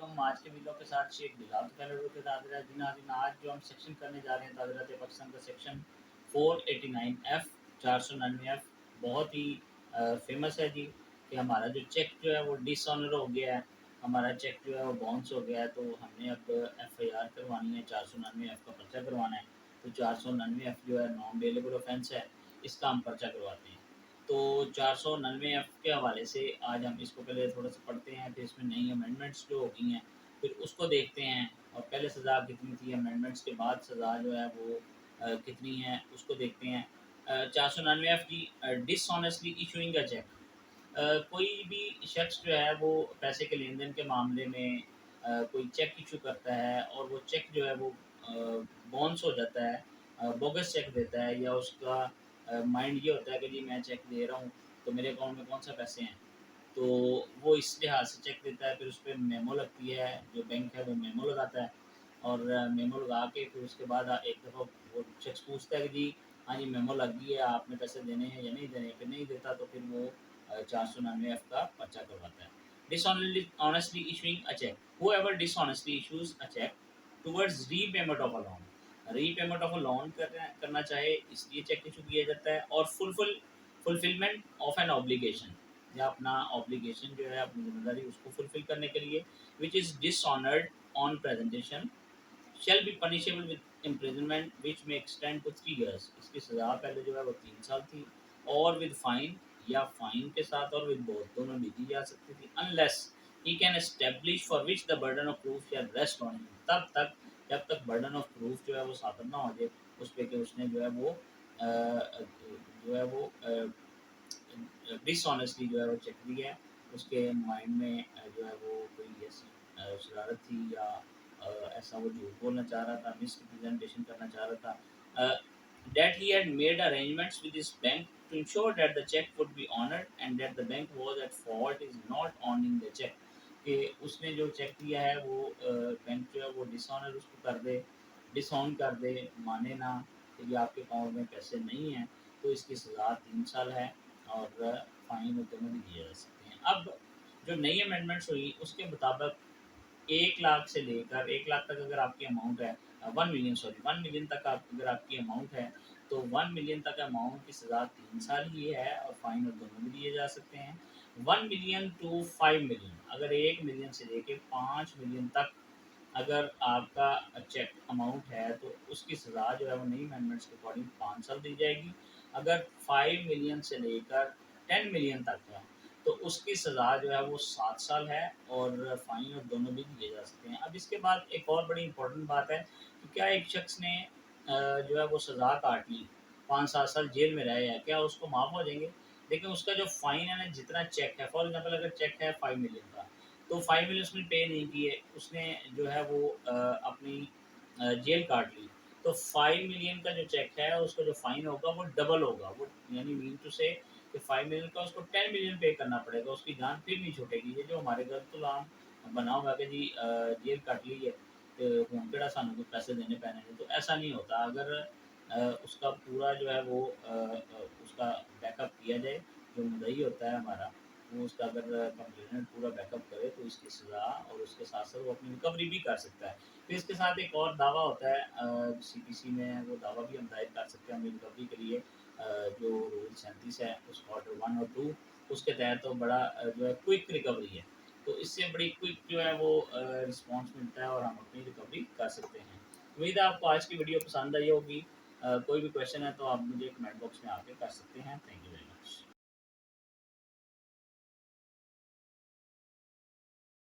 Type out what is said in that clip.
अलैकुम। आज के वीडियो के साथ शेख बिलाल तलवी के नाज़रीन नाज़रीन आज जो हम सेक्शन करने जा रहे हैं ताज़रात पाकिस्तान का सेक्शन 489F 499F बहुत ही फेमस है जी कि हमारा जो चेक जो है वो डिसऑनर हो गया है, हमारा चेक जो है वो बाउंस हो गया है। तो हमने अब FIR करवानी है, 499F का पर्चा करवाना है। तो 499F जो है नॉन बेलेबल ऑफेंस है, इसका हम पर्चा करवाते हैं। तो 499F के हवाले से आज हम इसको पहले थोड़ा-सा पढ़ते हैं, फिर इसमें नई अमेंडमेंट्स जो हो गई हैं, फिर उसको देखते हैं और पहले सज़ा कितनी थी, अमेंडमेंट्स के बाद सज़ा जो है वो कितनी है, उसको देखते हैं। 499F की डिसऑनेस्टली इश्यूइंग अ चेक। कोई भी शख्स जो है वो पैसे के लेन-देन के मामले में कोई चेक इश्यू करता है और वो चेक जो है वो बाउंस हो जाता है, बोगस चेक देता है या उसका माइंड ये होता है कि जी मैं चेक दे रहा हूँ, तो मेरे अकाउंट में कौन-सा पैसे हैं। तो वो इस लिहाज से चेक देता है, फिर उस पे मेमो लगती है, जो बैंक है वो मेमो लगाता है और मेमो लगा के फिर उसके बाद एक दफ़ा वो शख्स पूछता है कि जी हाँ जी मेमो लग गई है, आपने पैसे देने हैं या नहीं देने, फिर नहीं देता तो फिर वो 499F का पर्चा करवाता है। Dishonestly issuing a check. Whoever dishonestly issues a check towards repayment of a loan. Repayment of a loan करना चाहे इसलिए चेक इशू किया जाता है और फुलफिलमेंट ऑफ एन ऑब्लिगेशन या अपना ऑब्लिगेशन जो है अपनी जिम्मेदारी उसको फुलफिल करने के लिए which is dishonoured on presentation shall be punishable with imprisonment which may extend to 3 years। इसकी सज़ा पहले जो है वो 3 साल थी और विद फाइन या फाइन के साथ और विद बोथ दोनों भी दी जा सकती थी unless he can establish for which the burden of proof shall rest on him. तब तक जब तक बर्डन ऑफ प्रूफ जो है वो साबित ना हो जाए उस पर कि उसने जो है वो डिसऑनेस्टली जो है वो चेक दिया है, उसके माइंड में जो है वो कोई ऐसी शरारत थी या ऐसा वो झूठ बोलना चाह रहा था, मिसरिप्रेजेंटेशन करना चाह रहा था। That he had made arrangements with his bank to ensure that the cheque would be honoured and that the bank was at fault is not honouring the cheque. कि उसने जो चेक दिया है वो बैंक जो है वो डिसऑनर उसको कर दे, डिसऑन कर दे, माने ना कि ये आपके अकाउंट में पैसे नहीं हैं, तो इसकी सज़ा 3 साल है और फाइन और दोनों भी दिए जा सकते हैं। अब जो नई अमेंडमेंट्स हुई उसके मुताबिक 1 लाख से लेकर 1 लाख तक अगर आपकी अमाउंट है 1 मिलियन तक अगर आपकी अमाउंट है तो 1 मिलियन तक अमाउंट की सज़ा 3 साल ही है और फाइन और दोनों भी दिए जा सकते हैं। 1 मिलियन टू 5 मिलियन, अगर 1 मिलियन से लेके 5 मिलियन तक अगर आपका चेक अमाउंट है तो उसकी सज़ा जो है वो नई अमेंडमेंट्स के अकॉर्डिंग 5 साल दी जाएगी। अगर 5 मिलियन से लेकर 10 मिलियन तक है तो उसकी सज़ा जो है वो 7 साल है और फाइन और दोनों भी दिए जा सकते हैं। अब इसके बाद एक और बड़ी इंपॉर्टेंट बात है कि क्या एक शख्स ने जो है वो सज़ा काट ली, 5-7 साल जेल में रहे हैं, क्या उसको माफ़ हो जाएंगे? देखिए उसका जो फ़ाइन है ना, जितना चेक है, फॉर एग्जांपल अगर चेक है 5 मिलियन का, तो 5 मिलियन उसने पे नहीं किए, उसने जो है वो अपनी जेल काट ली, तो 5 मिलियन का जो चेक है उसका जो फ़ाइन होगा वो डबल होगा। वो यानी मीन टू से कि 5 मिलियन का उसको 10 मिलियन पे करना पड़ेगा, उसकी जान फिर नहीं छूटेगी। ये जो हमारे गलतुलाम बना हुआ है कि जी जेल कट ली है तो हुण केड़ा सानू कोई पैसे देने पैने ने, तो ऐसा नहीं होता। अगर उसका पूरा जो है वो उसका बैकअप किया जाए, जो मुद्दई होता है हमारा, वो उसका अगर कंप्लेनेंट पूरा बैकअप करे तो इसकी सज़ा और उसके साथ-साथ वो अपनी रिकवरी भी कर सकता है। फिर इसके साथ एक और दावा होता है CPC में, वो दावा भी हम दायर कर सकते हैं अपनी रिकवरी के लिए। जो रूल 37 है उसका ऑर्डर 1 और 2, उसके तहत तो बड़ा जो है क्विक रिकवरी है। तो इससे बड़ी क्विक जो है वो रिस्पॉन्स मिलता है और हम अपनी रिकवरी कर सकते हैं। उम्मीद है आपको आज की वीडियो पसंद आई होगी। कोई भी क्वेश्चन है तो आप मुझे कमेंट बॉक्स में आके कर सकते हैं। Thank you very much.